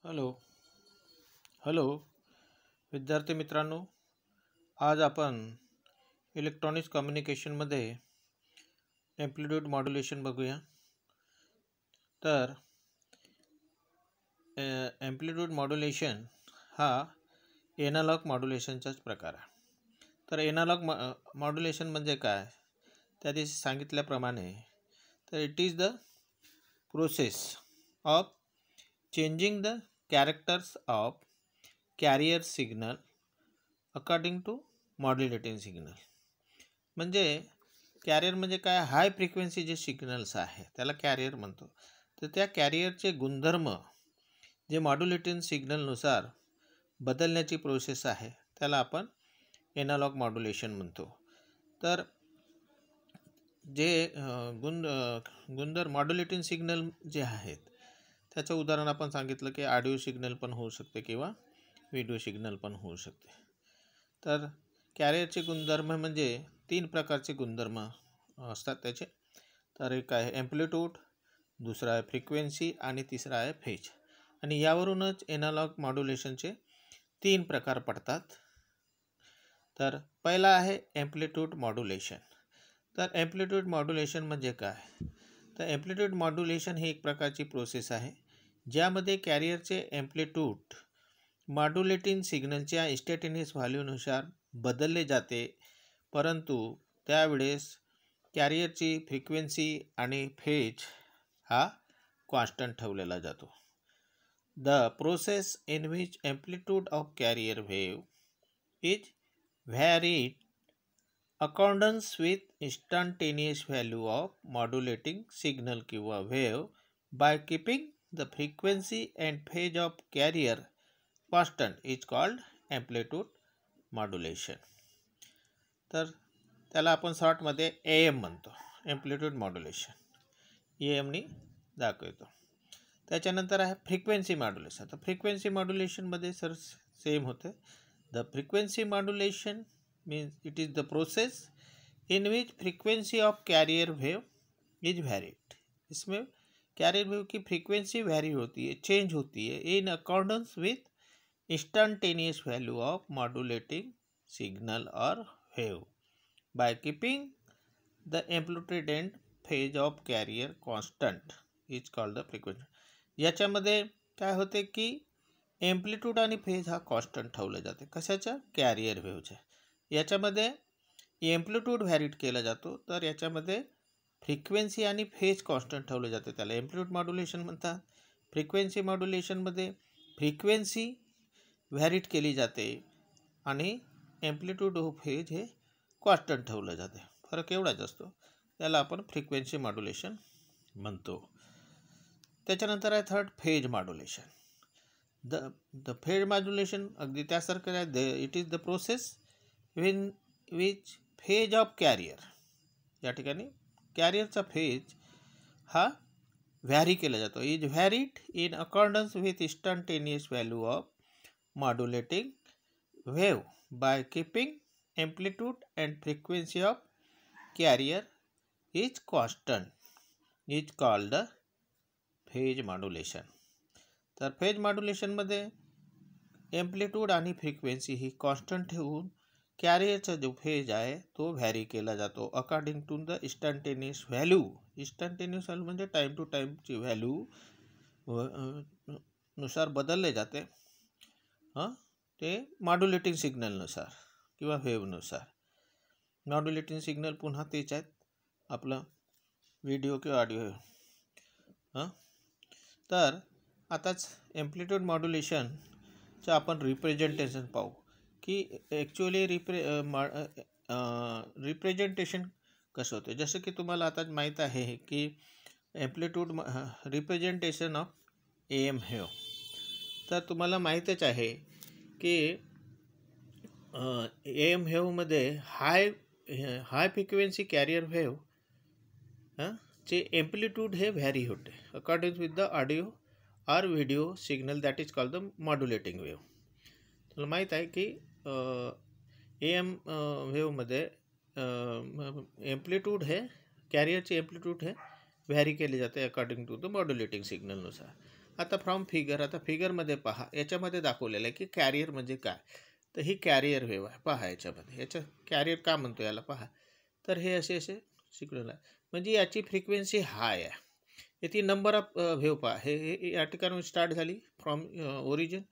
Hello hello विद्यार्थी मित्रांनो, आज आपण इलेक्ट्रॉनिक्स कम्युनिकेशनमध्ये एम्प्लिट्यूड मॉड्युलेशन बघूया. तर एम्प्लिट्यूड मॉड्युलेशन हा एनालॉग मॉड्युलेशनचाच प्रकार आहे. तर एनालॉग मॉड्युलेशन म्हणजे काय? त्या दिवशी सांगितल्याप्रमाणे तर it is the process of changing the characters of carrier signal according to modulating signal. म्हणजे कॅरियर म्हणजे काय? हाय फ्रिक्वेन्सी जे सिग्नल्स आहे त्याला कॅरियर म्हणतो. तर त्या कॅरियरचे गुणधर्म जे मॉड्युलेटिंग सिग्नलनुसार बदलण्याची प्रोसेस आहे त्याला आपण एनालॉग मॉड्युलेशन म्हणतो. तर जे गुणधर्म मॉड्युलेटिंग सिग्नल जे आहेत त्याचं उदाहरण आपण सांगितलं की ऑडिओ सिग्नल पण होऊ शकते किंवा व्हिडिओ सिग्नल पण होऊ शकते. तर कॅरियरचे गुणधर्म म्हणजे 3 प्रकारचे गुणधर्म असतात त्याचे. तर एक आहे एम्प्लिट्यूड, दुसरा आहे फ्रिक्वेन्सी आणि तिसरा आहे फेज. आणि यावरूनच एनालॉग मॉड्युलेशनचे 3 प्रकार पडतात. तर पहिला आहे एम्प्लिट्यूड मॉड्युलेशन. तर एम्प्लिट्यूड मॉड्युलेशन म्हणजे काय? तर एम्प्लिट्यूड मॉड्युलेशन ही एक प्रकारची प्रोसेस आहे ज्यामध्ये कॅरियरचे एम्प्लिट्यूड मॉड्युलेटिंग सिग्नलच्या इंस्टंटेनियस व्हॅल्यूनुसार बदलले जाते, परंतु त्यावेळेस कॅरियरची फ्रिक्वेन्सी आणि फेज हा कॉन्स्टंट ठेवलेला जातो. The process in which amplitude of carrier wave is varied accordance with instantaneous value of modulating signal किंवा wave by keeping the frequency and phase of carrier constant is called amplitude modulation. तर त्याला आपण शॉर्टमध्ये AM म्हणतो, amplitude modulation. EMनी दाखवतो. त्याच्यानंतर आहे frequency modulation. तर फ्रिक्वेन्सी मॉड्युलेशनमध्ये सेम होते. The frequency modulation means it is the process in which frequency of carrier wave is varied. इसमें कैरियर वेव की फ्रीक्वेंसी वैरी होती है, चेंज होती है in accordance with instantaneous value of modulating signal और wave by keeping the amplitude and phase of carrier constant is called the frequency. याच्यामध्ये काय होते की एम्प्लिट्यूड आणि फेज हा कॉन्स्टंट ठेवला जाते. कशाच्या? कॅरियर वेव्हच्या. याच्यामध्ये एम्प्लिट्यूड व्हॅरीड केला जातो, तर याच्यामध्ये फ्रिक्वेन्सी आणि फेज कॉन्स्टंट ठेवले जाते. त्याला एम्प्लिट्यूड मॉड्युलेशन म्हणतात. फ्रिक्वेन्सी मॉड्युलेशनमध्ये फ्रिक्वेन्सी व्हॅरीड केली जाते आणि एम्प्लिट्यूड व फेज हे कॉन्स्टंट ठेवलं जाते. फरक एवढाच असतो. त्याला आपण फ्रिक्वेन्सी मॉड्युलेशन म्हणतो. त्याच्यानंतर आहे third phase modulation. The phase modulation अगदी त्यासारखं आहे. It is the process in which phase of carrier, या ठिकाणी कॅरियरचा फेज हा व्हॅरी केला जातो. Is varied in accordance with instantaneous value of modulating wave by keeping amplitude and frequency of carrier is constant is called the phase modulation. तर phase modulation मध्ये amplitude आणि frequency ही कॉन्स्टंट ठेवून कॅरियरचा जो फेज आहे तो व्हॅरी केला जातो according to the instantaneous value. Instantaneous value म्हणजे टाइम टू टाइमची व्हॅल्यू नुसार बदलले जाते. ते मॉड्युलेटिंग सिग्नलनुसार किंवा वेव्हनुसार. मॉड्युलेटिंग सिग्नल पुन्हा तेच आहेत, आपलं व्हिडिओ किंवा ऑडिओ. तर आताच एम्प्लिट्यूड मॉड्युलेशनचं आपण रिप्रेझेंटेशन पाहू की ॲक्च्युअली रिप्रेझेंटेशन कसं होतं. जसं की तुम्हाला आता माहीत आहे की amplitude representation of AM wave. तर तुम्हाला माहीतच आहे की AM वेव्हमध्ये हाय फ्रिक्वेन्सी कॅरियर वेव्ह चे एम्प्लिट्यूड हे व्हॅरी होते अकॉर्डिंग विथ द ऑडिओ और video signal that is called the modulating wave. तुला माहीत आहे की AM वेव्हमध्ये एम्प्लिट्यूड हे कॅरियरचे एम्प्लिट्यूड हे व्हॅरी केले जाते अकॉर्डिंग टू द मॉड्युलेटिंग सिग्नलनुसार. आता फ्रॉम फिगर, आता फिगरमध्ये पहा, याच्यामध्ये दाखवलेलं आहे की कॅरियर म्हणजे काय. तर ही कॅरियर वेव्ह आहे. पहा याच्यामध्ये, याचं कॅरियर का म्हणतो याला पहा. तर हे असे असे सिग्नल आहे, म्हणजे याची फ्रिक्वेन्सी हाय आहे. येथे नंबर ऑफ व्हेव पहा, हे या ठिकाणी स्टार्ट झाली फ्रॉम ओरिजिन,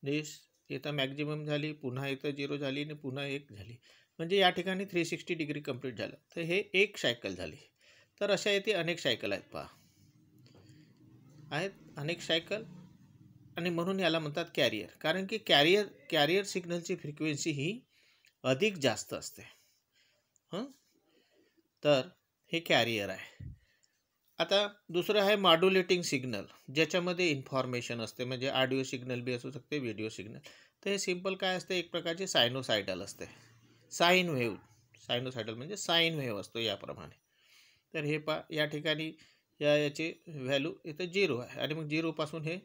दिस इथं मॅक्झिमम झाली, पुन्हा इथं 0 झाली आणि पुन्हा 1 झाली, म्हणजे या ठिकाणी 360 डिग्री कंप्लीट झालं. तर हे एक सायकल झाली. तर अशा येथे अनेक सायकल आहेत पहा, आहेत अनेक सायकल, आणि म्हणून याला म्हणतात कॅरियर. कारण की कॅरियर सिग्नलची फ्रिक्वेन्सी ही अधिक जास्त असते. तर हे कॅरियर आहे. आता दुसरं आहे मॉड्युलेटिंग सिग्नल, ज्याच्यामध्ये इन्फॉर्मेशन असते, म्हणजे ऑडिओ सिग्नल बी असू शकते, व्हिडिओ सिग्नल. तर हे सिम्पल काय असते, एक प्रकारचे सायनोसायडल असते, साईन व्हेव. सायनोसायडल म्हणजे साईन व्हेव असतो याप्रमाणे. तर हे या ठिकाणी याची व्हॅल्यू इथं 0 आहे, आणि मग 0 हे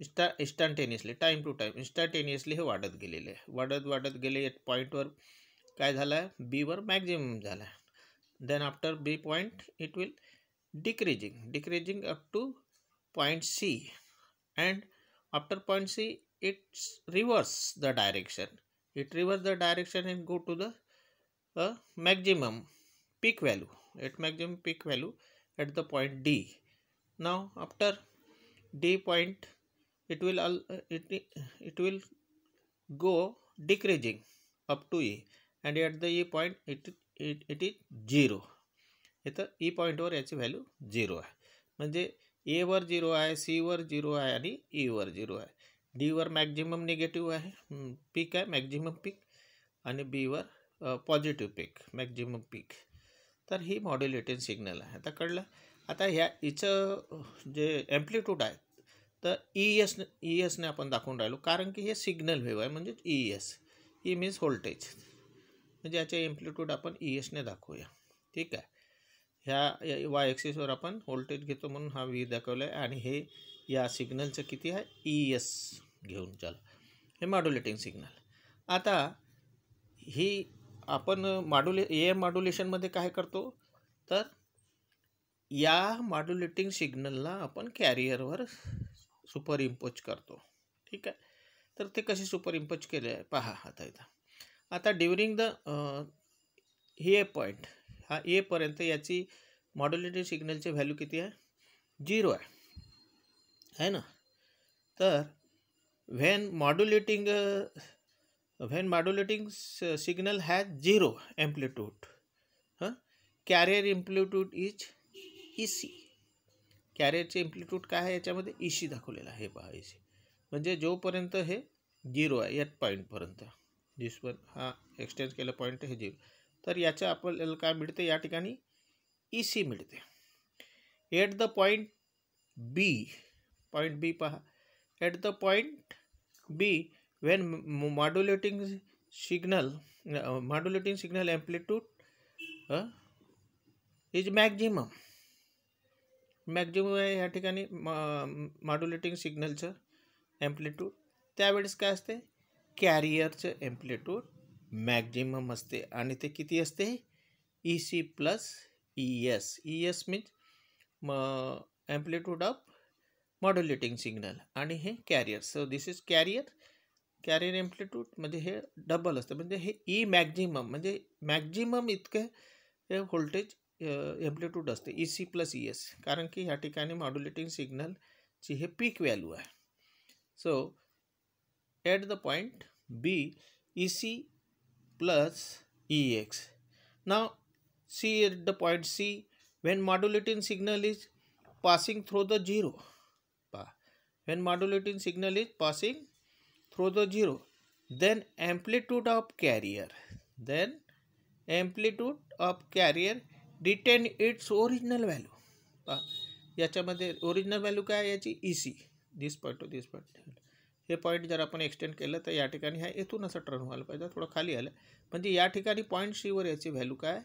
इन्स्टंटेनियसली, टाईम टू टाईम इन्स्टंटेनियसली हे वाढत गेलेले आहे. वाढत गेले. एक पॉईंटवर काय झालं आहे, बीवर मॅक्झिमम झाला आहे. Then after B point it will decreasing up to point C, and after point C it reverse the direction. It reverse the direction and go to the maximum peak value, at maximum peak value at the point D. Now after D point it will go decreasing up to E, and at the E point it is 0. इथं E पॉईंटवर याची value 0 आहे, म्हणजे ever 0 आहे, सीवर 0 आहे, आणि ईवर 0 आहे. डीवर मॅक्झिमम निगेटिव्ह आहे, पीक आहे मॅक्झिमम पीक, आणि बीवर पॉझिटिव्ह पीक, मॅक्झिमम पीक. तर ही मॉड्युलेटेड सिग्नल आहे. आता कळलं. आता हिचं जे ॲम्प्लिट्यूड आहे, तर ई एसने आपण दाखवून राहिलो, कारण की हे सिग्नल व्हेव आहे, म्हणजे E S. E means voltage, म्हणजे याचे ॲम्प्लिट्यूड आपण ई एसने दाखवूया. ठीक आहे. ह्या वाय ॲक्सिसवर आपण व्होल्टेज घेतो, म्हणून हा व्ही दाखवला आहे, आणि हे या सिग्नलचं किती आहे, ई एस घेऊन चाल, हे मॉड्युलेटिंग सिग्नल. आता ही आपण मॉड्युलेशनमध्ये काय करतो, तर या मॉड्युलेटिंग सिग्नलला आपण कॅरियरवर सुपर इम्पोज करतो. ठीक आहे. तर ते कसे सुपर इम्पोज केले आहे पहा. आता ड्युरिंग द हे पॉईंट, हा ए पर्यंत याची मॉड्युलेटिंग सिग्नलची व्हॅल्यू किती आहे, 0 आहे ना. तर when modulating signal has 0 amplitude, carrier amplitude is E C. कॅरियरचे एम्प्लिट्यूड काय आहे याच्यामध्ये, ई सी दाखवलेला आहे. पहा ई सी म्हणजे जोपर्यंत हे 0 आहे या पॉईंटपर्यंत, दिसवर हा एक्सटेंड केलं पॉईंट हे 0, तर याचं आपल्याला काय मिळते, या ठिकाणी ई सी मिळते. एट द पॉईंट बी पहा, at the point B when modulating signal amplitude is maximum आहे या ठिकाणी मॉड्युलेटिंग सिग्नलचं ॲम्प्लिट्यूड. त्यावेळेस काय असते, कॅरियरचं ॲम्प्लिट्यूड मॅक्झिमम असते, आणि ते किती असते, E C plus E S. E S means amplitude of modulating signal, आणि हे carrier. So this is carrier amplitude, म्हणजे हे डबल असतं, म्हणजे हे ई मॅक्झिमम, म्हणजे मॅक्झिमम इतकं हे व्होल्टेज ॲम्प्लिट्यूड असते, E C plus E S, कारण की ह्या ठिकाणी मॉड्युलेटिंग सिग्नलची हे पीक व्हॅल्यू आहे. So at the point B E C plus Ex. Now see at the point C, when modulating signal is passing through the 0. When modulating signal is passing through the 0, then amplitude of carrier retain its original value. याच्यामध्ये original value काय याची, E C, दिस point two दिस point. हे point जर आपण extend केलं तर या ठिकाणी ह्या येथून असं टर्न व्हायला पाहिजे, थोडं खाली आलं, म्हणजे या ठिकाणी पॉईंट सीवर याची व्हॅल्यू काय,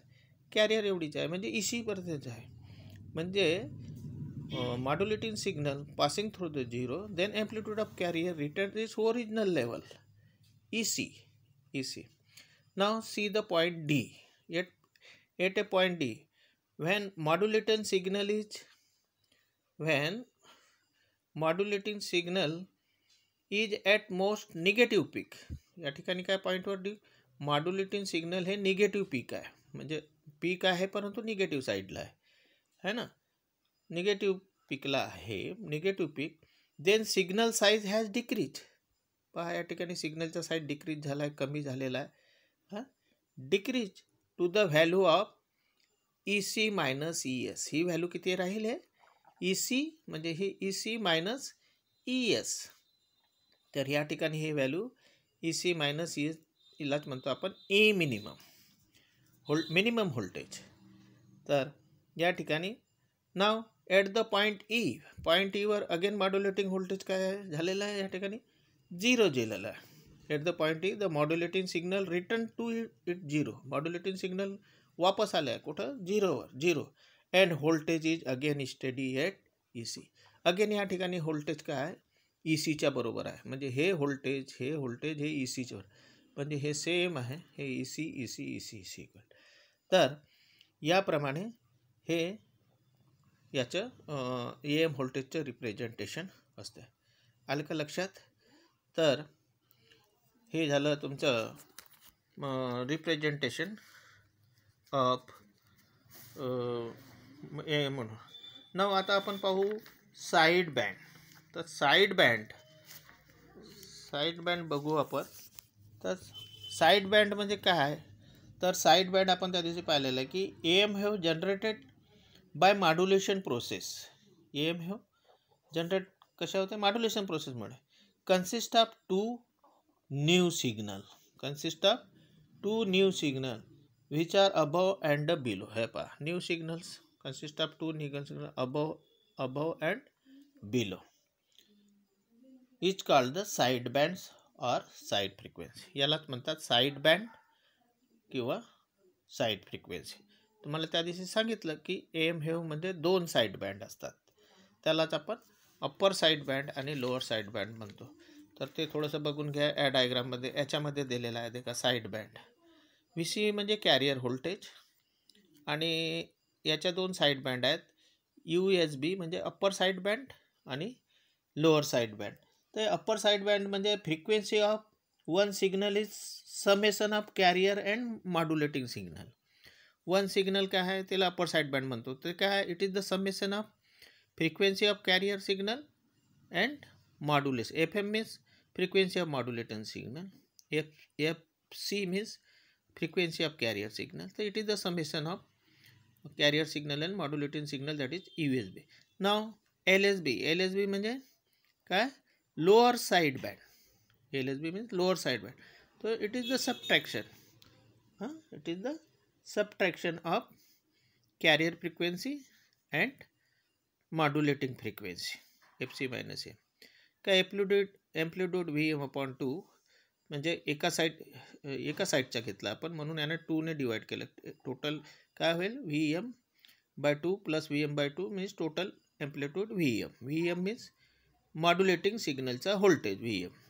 कॅरियर एवढीच आहे, म्हणजे ई सी पर्यंतच आहे. म्हणजे modulating signal passing through the 0, then amplitude of carrier return is original level, E C. Now see the point D. At a point D, when modulating signal is modulating signal is at most negative peak. या ठिकाणी काय पॉईंटवर modulating signal हे negative peak आहे, म्हणजे पीक आहे परंतु negative साईडला आहे ना, निगेटिव्ह पीकला आहे, negative peak. Then signal size has decrease. पहा या ठिकाणी सिग्नलचा साईज डिक्रीज झाला आहे, कमी झालेला आहे. हां, decrease to the value of EC minus ES. ही व्हॅल्यू किती राहील आहे? EC म्हणजे ही EC मायनस ES. तर या ठिकाणी ही व्हॅल्यू EC मायनस ES हिलाच म्हणतो आपण ए मिनिमम मिनिमम व्होल्टेज. तर या ठिकाणी नाव ॲट द पॉईंट ईवर अगेन मॉड्युलेटिंग व्होल्टेज काय झालेलं आहे? या ठिकाणी 0 दिलेलं आहे. At the point the modulating signal return to it 0. Modulating signal वापस आलं आहे कुठं? 0. And voltage is again steady at EC. Again या ठिकाणी व्होल्टेज काय आहे? ECच्या बरोबर आहे. म्हणजे हे व्होल्टेज हे ECच्या बरोबर, म्हणजे हे सेम आहे, हे EC. तर याप्रमाणे हे याचं AM व्होल्टेजचं रिप्रेझेंटेशन असते. आलं का लक्षात? तर हे झालं तुमचं रिप्रेझेंटेशन ऑफ ए म्हणून. नाव आता आपण पाहू साईड बँड. तर साईड बँड बघू आपण. तर साईड बँड म्हणजे काय? तर साईड बँड आपण त्या दिवशी पाहिलेलं आहे की AM have generated by modulation process. AM have generate कशा होते? मॉड्युलेशन प्रोसेसमुळे. Consist of two new signal which are above and below. हे पहा, new signals consist of two new signal above and below is called the side bands or side frequency. यालाच म्हणतात side band किंवा side frequency. तुम्हाला त्या दिवशी सांगितलं की AM हेवमध्ये 2 साईड बँड असतात, त्यालाच आपण अप्पर साईड बँड आणि लोअर साईड बँड म्हणतो. तर ते थोडंसं बघून घ्या. या डायग्राममध्ये याच्यामध्ये दिलेलं आहे का साईड बँड. VC म्हणजे कॅरियर व्होल्टेज, आणि याच्या 2 साईड बँड आहेत. USB म्हणजे अप्पर साईड बँड आणि लोअर साईड बँड. तर अप्पर साईड बँड म्हणजे frequency of one signal is summation of carrier and modulating signal. One signal काय आहे त्याला अप्पर साईड बँड म्हणतो. ते काय आहे? It is the summation of frequency of carrier signal and modulation. FM means frequency of modulating signal. FC means frequency of carrier signal. So it is the summation of carrier signal and modulating signal, that is USB. Now LSB म्हणजे काय? lower side band. LSB means lower side band. So it is the subtraction. It is the subtraction of carrier frequency and modulating frequency. FC minus A. काय? amplitude VM upon 2 म्हणजे एका साईडचा घेतला आपण, म्हणून याने 2ने डिवाइड केलं. टोटल काय होईल? VM/2 plus VM/2 means total amplitude VM. VM means modulating सिग्नलचा voltage.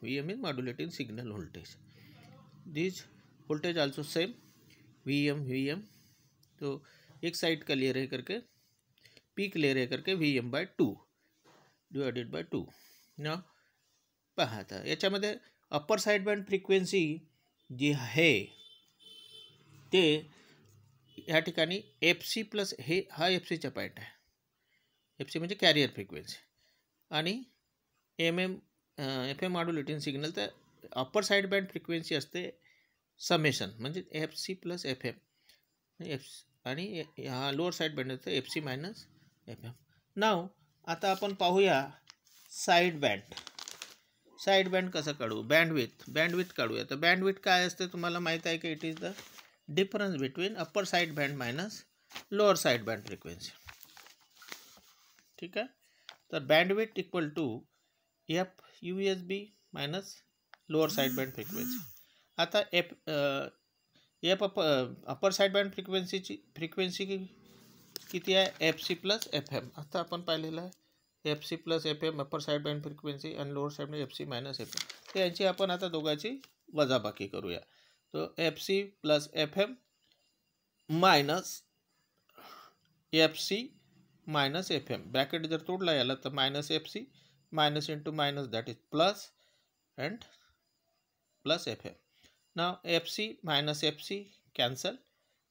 VM means modulating signal voltage. This voltage also same VM. तो एक साइड का ले रहे करके पीक ले रहे करके VM/2 डिवाइडेड बाय 2. ना पाहता याच्यामध्ये अप्पर साईड बँड फ्रिक्वेन्सी जी आहे ते या ठिकाणी FC प्लस हा FCचा पॉईंट आहे. FC म्हणजे कॅरियर फ्रिक्वेन्सी, आणि FM मॉड्युलेटिंग सिग्नल. तर अप्पर साईड बँड फ्रिक्वेन्सी असते समेशन म्हणजे FC प्लस FM आणि हा लोअर साईड बँड असते FC मायनस FM. नाव आता आपण पाहूया साईड बँड कसं काढू? बँडविथ काढूया. तर बँडविथ काय असते तुम्हाला माहीत आहे की it is the difference between upper side band minus lower side band frequency. ठीक आहे. तर bandwidth equal to USB minus lower side band frequency. आता अप्पर साईड बँड फ्रिक्वेन्सी किती आहे? FC plus FM. आता आपण पाहिलेलं आहे FC plus FM upper side band frequency आणि lower side band FC minus FM. तर यांची आपण आता दोघांची वजाबाकी करूया. तो FC plus FM minus FC minus FM. Bracket जर तोडला याला तर minus FC minus into minus, that is plus, and plus FM. Now FC minus FC cancel,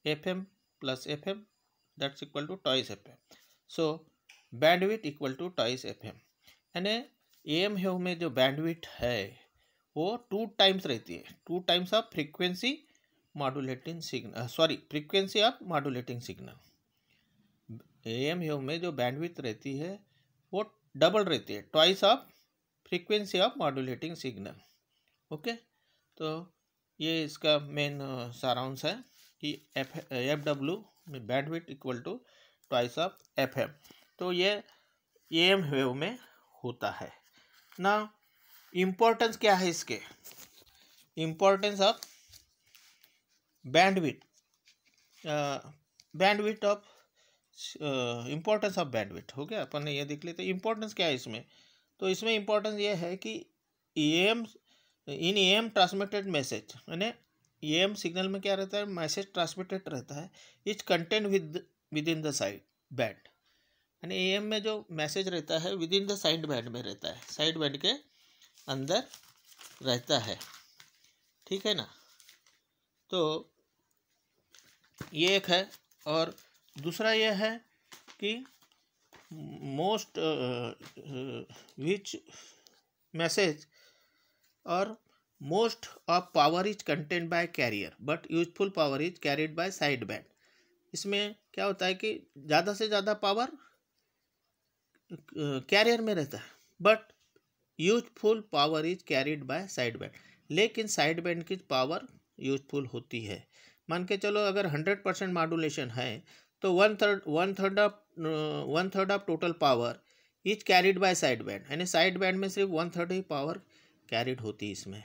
FM plus FM, that's equal to twice FM. So bandwidth equal to twice FM. यानी AM wave में जो bandwidth है वो 2 times रहती है, 2 times of frequency modulating signal, frequency of modulating signal. AM wave में जो bandwidth रहती है वो डबल रहती है, twice of frequency of modulating signal. Okay, तो ये इसका मेन सारांश है कि FW में bandwidth equal to twice of FM। तो ये AM वेव में होता है ना। इम्पोर्टेंस क्या है इसके, importance of bandwidth, bandwidth of importance of bandwidth हो गया, अपन ने ये देख लिया। तो इम्पोर्टेंस क्या है इसमें, तो इसमें इम्पोर्टेंस ये है कि AM in AM transmitted message, यानी AM सिग्नल में क्या रहता है, मैसेज ट्रांसमिटेड रहता है, is content with in the side band, यानी AM में जो मैसेज रहता है with in the side band में रहता है, साइड बैंड के अंदर रहता है, ठीक है ना। तो ये एक है, और दूसरा ये है कि मोस्ट विच मैसेज और most of power is content by carrier but useful power is carried by side band. इसमें क्या होता है कि ज़्यादा से ज़्यादा पावर कैरियर में रहता है, but useful power is carried by side band, लेकिन साइड बैंड की पावर यूजफुल होती है। मान के चलो अगर 100% मॉड्यूलेशन है तो one third of total power is carried by side band, यानी साइड बैंड में सिर्फ 1/3 ही पावर कैरिड होती है इसमें,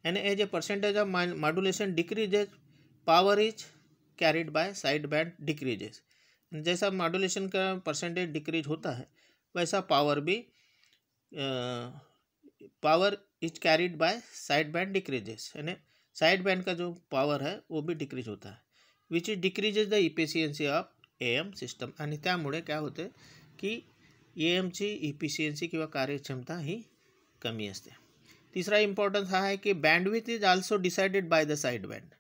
यानी as a percentage of modulation decreases power is carried by side band decreases. जैसा मॉड्यूलेशन का परसेंटेज डिक्रीज होता है वैसा पावर भी power is carried by side band decreases, यानी साइड बैंड का जो पावर है वो भी डिक्रीज होता है, which is decreases the efficiency of AM system. आणि त्यामुळे काय होते की AMची इफिशियन्सी किंवा कार्यक्षमता ही कमी असते। तीसरा इम्पॉर्टन्स हा है कि bandwidth is also decided by the side band.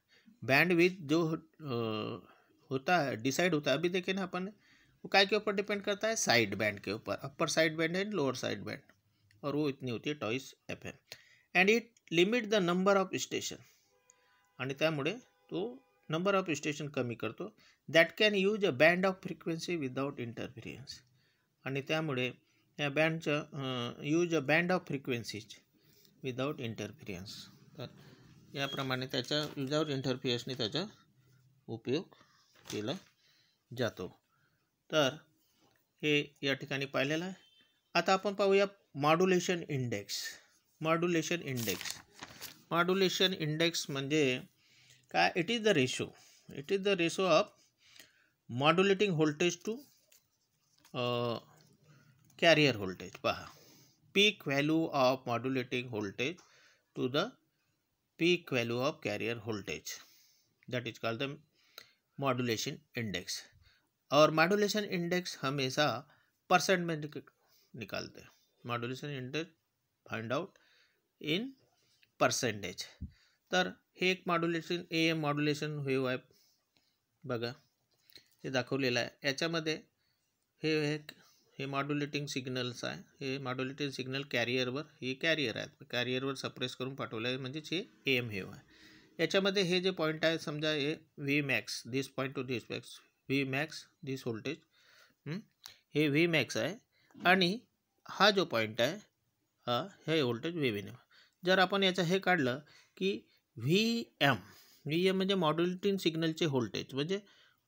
Bandwidth जो होता है डिसाइड होता है, अभी देखें ना अपन, वो काय के ऊपर डिपेंड करता है, साइड बैंड के ऊपर, upper side band and lower side band, और वो इतनी होती है twice FM, and it limit the number of station, आणि त्यामुळे तो नंबर ऑफ स्टेशन कमी करतो, that can use a band of frequency without interference, आणि त्यामुळे या बँडचं use a band of frequencies without interference, तर याप्रमाणे त्याचा विदाउट इंटरफिरियन्सने त्याचा उपयोग केला जातो। तर हे या ठिकाणी पाहिलेलं आहे। आता आपण पाहूया मॉड्युलेशन इंडेक्स। मॉड्युलेशन इंडेक्स म्हणजे काय, it is the ratio of modulating voltage to carrier voltage. पहा, peak value of modulating voltage to the peak value of carrier voltage, that is called the modulation index. और modulation index हमेशा percent में निकालते हैं। Modulation index find out in percentage. तर हे एक modulation AM modulation wave आहे बघा, हे दाखवलेलं आहे। याच्यामध्ये हे मॉड्युलेटिंग सिग्नल्स आहे, हे मॉड्युलेटिंग सिग्नल कॅरियरवर, हे कॅरियर आहेत, कॅरियरवर सप्रेस करून पाठवलं आहे, म्हणजेच हे AM वेव्ह आहे। याच्यामध्ये हे जे पॉईंट आहे, समजा हे Vmax, दिस पॉईंट टू दिस मॅक्स, Vmax दिस व्होल्टेज, हे Vmax आहे, आणि हा जो पॉईंट आहे हा हे व्होल्टेज VMIN। जर आपण याचं हे काढलं की VM म्हणजे मॉड्युलेटिंग सिग्नलचे व्होल्टेज, म्हणजे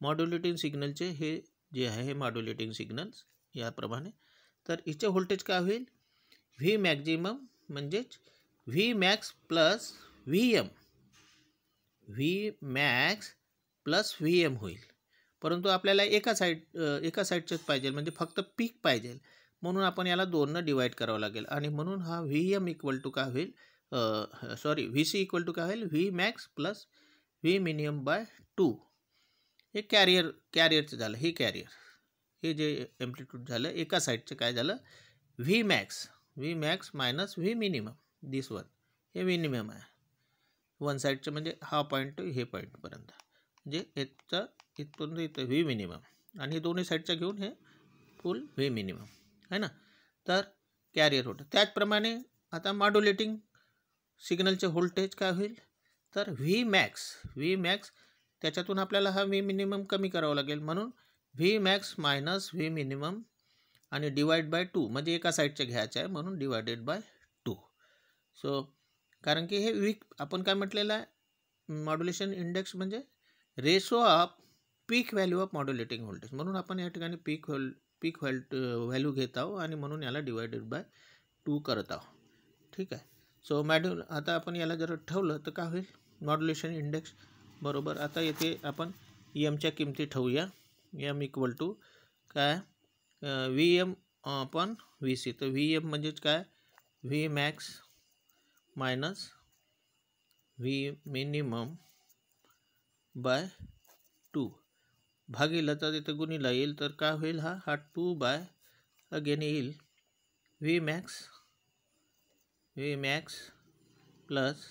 मॉड्युलेटिंग सिग्नलचे हे जे आहे हे मॉड्युलेटिंग सिग्नल्स याप्रमाणे, तर हिचे व्होल्टेज काय होईल, V मॅक्झिमम म्हणजेच Vmax plus VM, Vmax plus VM होईल। परंतु आपल्याला एका साईडचेच पाहिजे, म्हणजे फक्त पीक पाहिजे, म्हणून आपण याला 2ने डिवाइड करावं लागेल, आणि म्हणून हा VM इक्वल टू काय होईल, VC इक्वल टू काय होईल, Vmax प्लस Vmin बाय 2। हे कॅरियरचं झालं, हे जे एम्प्लिट्यूड झालं एका साईडचं काय झालं, Vmax V max minus V minimum. This one हे मिनिमम आहे वन साईडचं, म्हणजे हा पॉईंट हे पॉईंटपर्यंत, म्हणजे याचा इथपर्यंत इथं व्ही मिनिमम आणि दोन्ही साईडचा घेऊन हे फुल व्ही मिनिमम आहे ना. तर कॅरियर होतं. त्याचप्रमाणे आता मॉड्युलेटिंग सिग्नलचे व्होल्टेज काय होईल, तर व्ही मॅक्स त्याच्यातून आपल्याला हा व्ही मिनिमम कमी करावा लागेल, म्हणून V max minus V minimum आणि डिवाइड बाय 2, म्हणजे एका साईडचे घ्यायचं आहे म्हणून डिवायडेड बाय 2. सो कारण की हे वीक आपण काय म्हटलेलं आहे, मॉड्युलेशन इंडेक्स म्हणजे ratio off peak value of modulating voltage, म्हणून आपण या ठिकाणी पीक व्हॅल्यू घेत आहोत आणि म्हणून याला डिवायडेड बाय 2 करत आहोत. ठीक आहे. सो आता आपण याला जर ठेवलं तर काय होईल, मॉड्युलेशन इंडेक्स बरोबर. आता येथे आपण एमच्या किमती ठेवूया. एम इक्वल टू काय, V M upon V C. तर व्ही एम म्हणजेच काय, V max minus V minimum by 2 भागिलं, तर इथं गुणिला येईल, तर काय होईल, हा 2 बाय अगेन येईल V max plus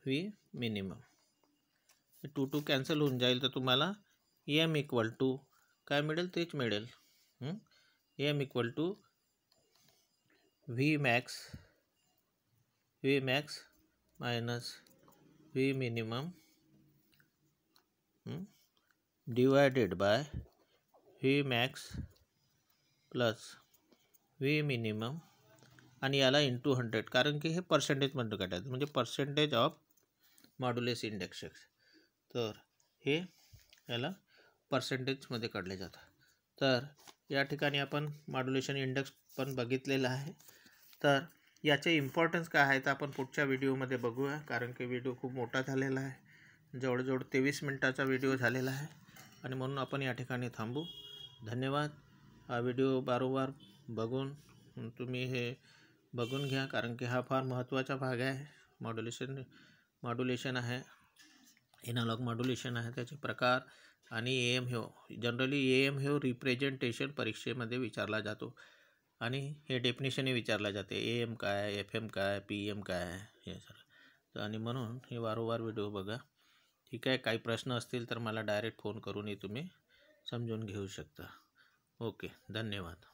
V minimum. 2 cancel होऊन जाईल, तर तुम्हाला एम इक्वल टू काय मिळेल, तेच मिळेल. M equal to V max minus V minimum divided by V max plus V minimum आणि याला इंटू 100, कारण की हे पर्सेंटेजमध्ये काढायचं, म्हणजे पर्सेंटेज ऑफ मॉड्युलस इंडेक्स. तर हे याला पर्सेंटेजमध्ये काढले जातं. तर या ठिकाणी आपण मॉड्युलेशन इंडेक्स पण बघितलेलं आहे. तर याचे इम्पॉर्टन्स काय आहे तर आपण पुढच्या व्हिडिओमध्ये बघूया, कारण की व्हिडिओ खूप मोठा झालेला आहे, जवळजवळ 23 मिनिटाचा व्हिडिओ झालेला आहे आणि म्हणून आपण या ठिकाणी थांबू. धन्यवाद. हा व्हिडिओ वारंवार बघून तुम्ही हे बघून घ्या, कारण की हा फार महत्त्वाचा भाग आहे. मॉड्युलेशन आहे, एनालॉग मॉड्युलेशन आहे, त्याचे प्रकार आणि एम जनरली एम रिप्रेझेंटेशन परीक्षेमध्ये विचारला जातो आणि हे डेफिनेशनही विचारला जाते, एम काय, एफ एम काय, पी एम काय, हे सगळं. आणि म्हणून हे वारंवार व्हिडिओ बघा. ठीक आहे. काही प्रश्न असतील तर मला डायरेक्ट फोन करूनही तुम्ही समजून घेऊ शकता. ओके, धन्यवाद.